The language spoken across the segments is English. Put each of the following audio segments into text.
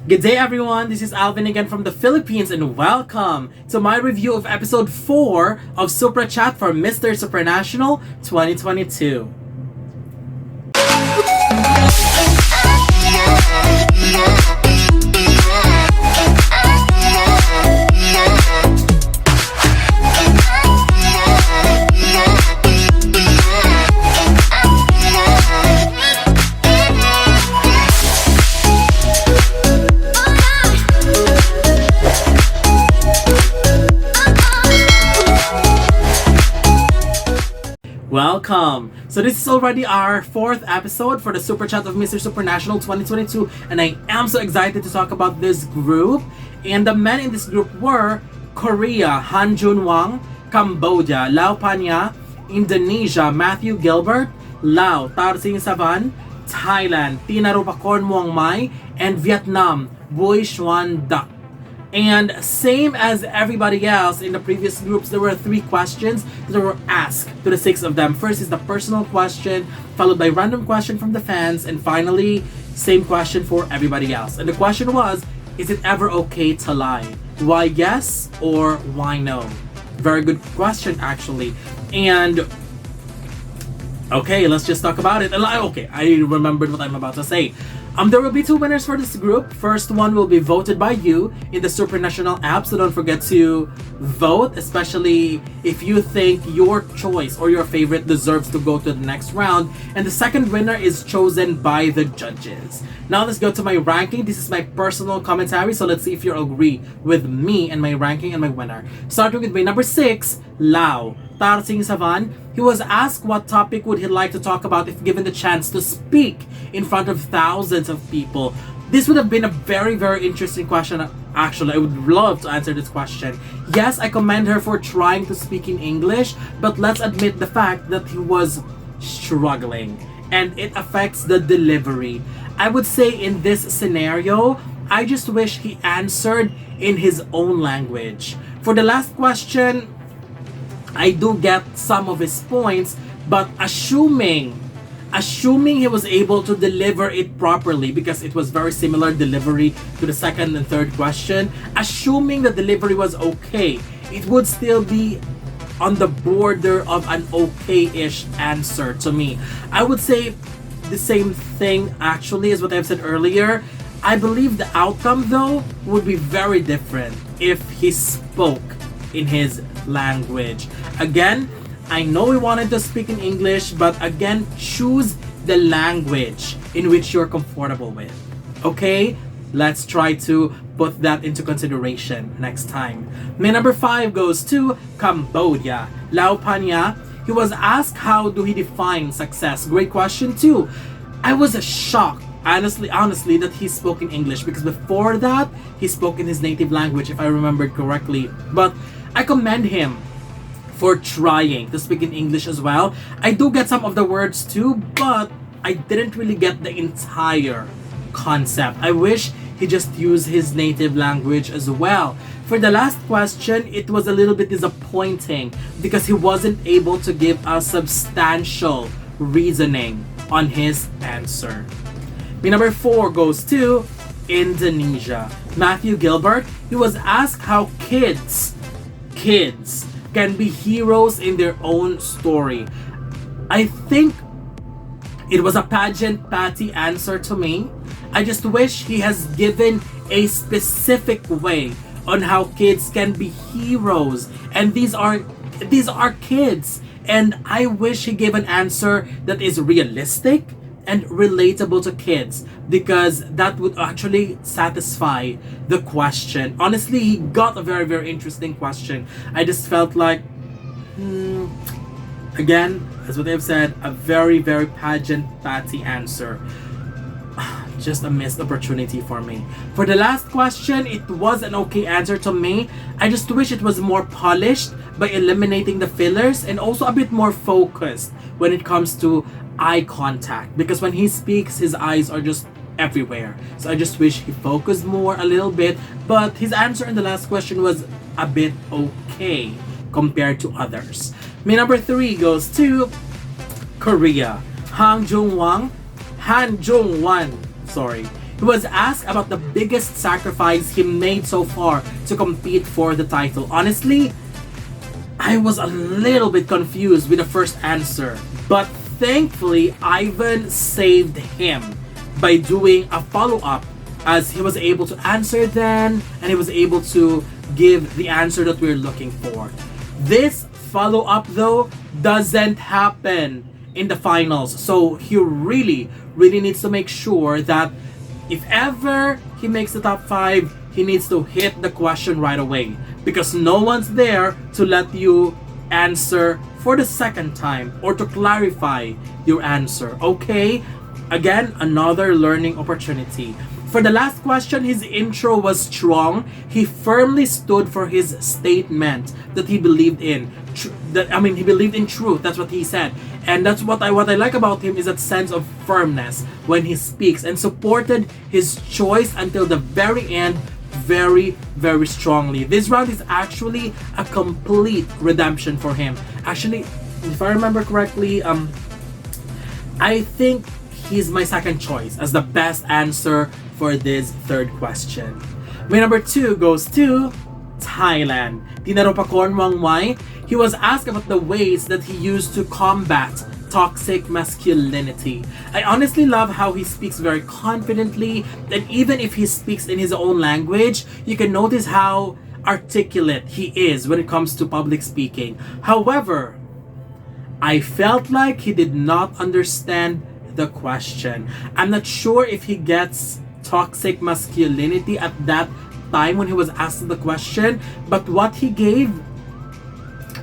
Good day everyone, this is Alvin again from the Philippines and welcome to my review of episode 4 of SupraChat for Mister Supranational 2022. Welcome! So this is already our 4th episode for the Super Chat of Mister Supranational 2022 and I am so excited to talk about this group. And the men in this group were Korea, Jung-wan, Cambodia, Lao Panha, Indonesia, Matthew Gilbert, Lao, Singsavanh, Thailand, Teenarupakorn, Muangmai, and Vietnam, Bui Xuan Dat. And same as everybody else in the previous groups, there were 3 questions that were asked to the 6 of them. First is the personal question, followed by random question from the fans, and finally, same question for everybody else. And the question was, is it ever okay to lie? Why yes or why no? Very good question actually. And okay, let's just talk about it. Okay, I remembered what I'm about to say. There will be 2 winners for this group. First one will be voted by you in the Supranational app, so don't forget to vote, especially if you think your choice or your favorite deserves to go to the next round. And the second winner is chosen by the judges. Now let's go to my ranking. This is my personal commentary, so let's see if you agree with me and my ranking and my winner. Starting with my number 6, Lao. Singsavanh, he was asked what topic would he like to talk about if given the chance to speak in front of thousands of people. This would have been a very, very interesting question. Actually, I would love to answer this question. Yes, I commend her for trying to speak in English, but let's admit the fact that he was struggling and it affects the delivery. I would say in this scenario, I just wish he answered in his own language. For the last question, I do get some of his points, but assuming he was able to deliver it properly, because it was very similar delivery to the second and third question, assuming the delivery was okay, it would still be on the border of an okay-ish answer to me. I would say the same thing actually as what I've said earlier. I believe the outcome though would be very different if he spoke in his language. Again, I know we wanted to speak in English, but again, choose the language in which you're comfortable with. Okay? Let's try to put that into consideration next time. My number 5 goes to Cambodia. Lao Panha, he was asked how do he define success. Great question too. I was shocked, honestly, that he spoke in English, because before that, he spoke in his native language, if I remembered correctly. But I commend him for trying to speak in English as well. I do get some of the words too, but I didn't really get the entire concept. I wish he just used his native language as well. For the last question, it was a little bit disappointing because he wasn't able to give a substantial reasoning on his answer. My number 4 goes to Indonesia. Matthew Gilbert, he was asked how kids can be heroes in their own story. I think it was a patty answer to me. I just wish he has given a specific way on how kids can be heroes, and these are kids, and I wish he gave an answer that is realistic and relatable to kids, because that would actually satisfy the question. Honestly, he got a very, very interesting question. I just felt like, again, as what I've said, a very, very patty answer. Just a missed opportunity for me. For the last question, it was an okay answer to me. I just wish it was more polished by eliminating the fillers and also a bit more focused when it comes to eye contact, because when he speaks, his eyes are just everywhere. So I just wish he focused more a little bit, but his answer in the last question was a bit okay compared to others. My number 3 goes to Korea. Han Jung-wan, sorry. He was asked about the biggest sacrifice he made so far to compete for the title. Honestly, I was a little bit confused with the first answer, but thankfully Ivan saved him by doing a follow-up, as he was able to answer then and he was able to give the answer that we're looking for. This follow-up though doesn't happen in the finals, so he really needs to make sure that if ever he makes the top 5, he needs to hit the question right away, because no one's there to let you answer for the second time or to clarify your answer. Okay, again, another learning opportunity. For the last question, his intro was strong. He firmly stood for his statement that he believed in. He believed in truth. That's what he said, and that's what I like about him, is that sense of firmness when he speaks, and supported his choice until the very end, very strongly. This round is actually a complete redemption for him. Actually, if I remember correctly, I think he's my second choice as the best answer for this third question. My number 2 goes to Thailand. Teenarupakorn Muangmai. He was asked about the ways that he used to combat toxic masculinity. I honestly love how he speaks very confidently, and even if he speaks in his own language, you can notice how articulate he is when it comes to public speaking. However, I felt like he did not understand the question. I'm not sure if he gets toxic masculinity at that time when he was asked the question, but what he gave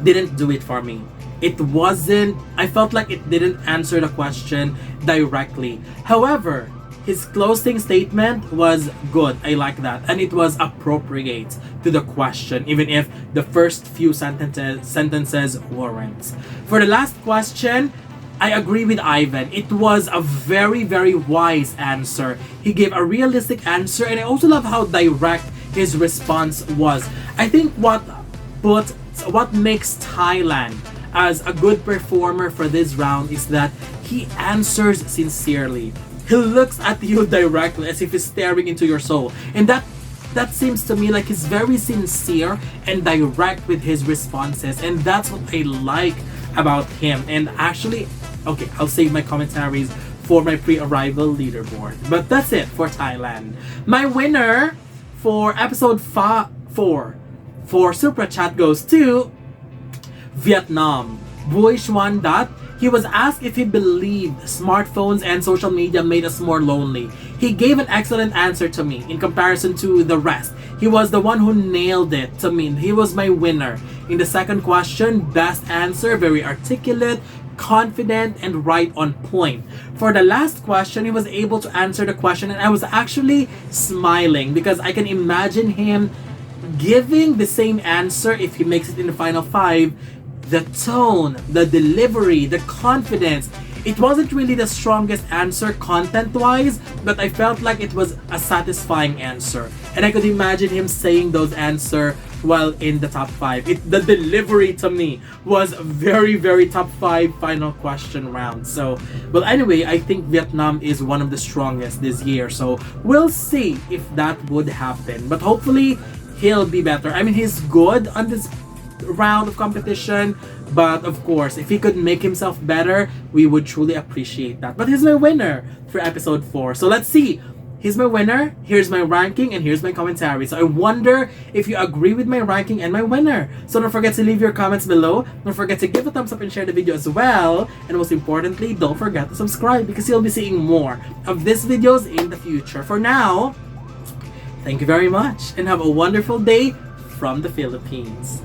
didn't do it for me. I felt like it didn't answer the question directly. However, his closing statement was good. I like that. And it was appropriate to the question, even if the first few sentences weren't. For the last question, I agree with Ivan. It was a very wise answer. He gave a realistic answer, and I also love how direct his response was. I think what makes Thailand as a good performer for this round is that he answers sincerely. He looks at you directly as if he's staring into your soul. And that seems to me like he's very sincere and direct with his responses. And that's what I like about him. And actually, okay, I'll save my commentaries for my pre-arrival leaderboard. But that's it for Thailand. My winner for episode 4 for SupraChat goes to Vietnam. Bui Xuan Dat. He was asked if he believed smartphones and social media made us more lonely. He gave an excellent answer to me in comparison to the rest. He was the one who nailed it to me. He was my winner. In the second question, best answer, very articulate, confident, and right on point. For the last question, he was able to answer the question, and I was actually smiling because I can imagine him giving the same answer if he makes it in the final 5. The tone, the delivery, the confidence. It wasn't really the strongest answer content-wise, but I felt like it was a satisfying answer. And I could imagine him saying those answers while in the top 5. The delivery to me was very top 5 final question round. So, well, anyway, I think Vietnam is one of the strongest this year. So we'll see if that would happen. But hopefully, he'll be better. I mean, he's good on this round of competition, but of course, if he could make himself better, we would truly appreciate that. But he's my winner for episode 4. So let's see. He's my winner, here's my ranking, and here's my commentary. So I wonder if you agree with my ranking and my winner. So don't forget to leave your comments below. Don't forget to give a thumbs up and share the video as well. And most importantly, don't forget to subscribe because you'll be seeing more of these videos in the future. For now, thank you very much and have a wonderful day from the Philippines.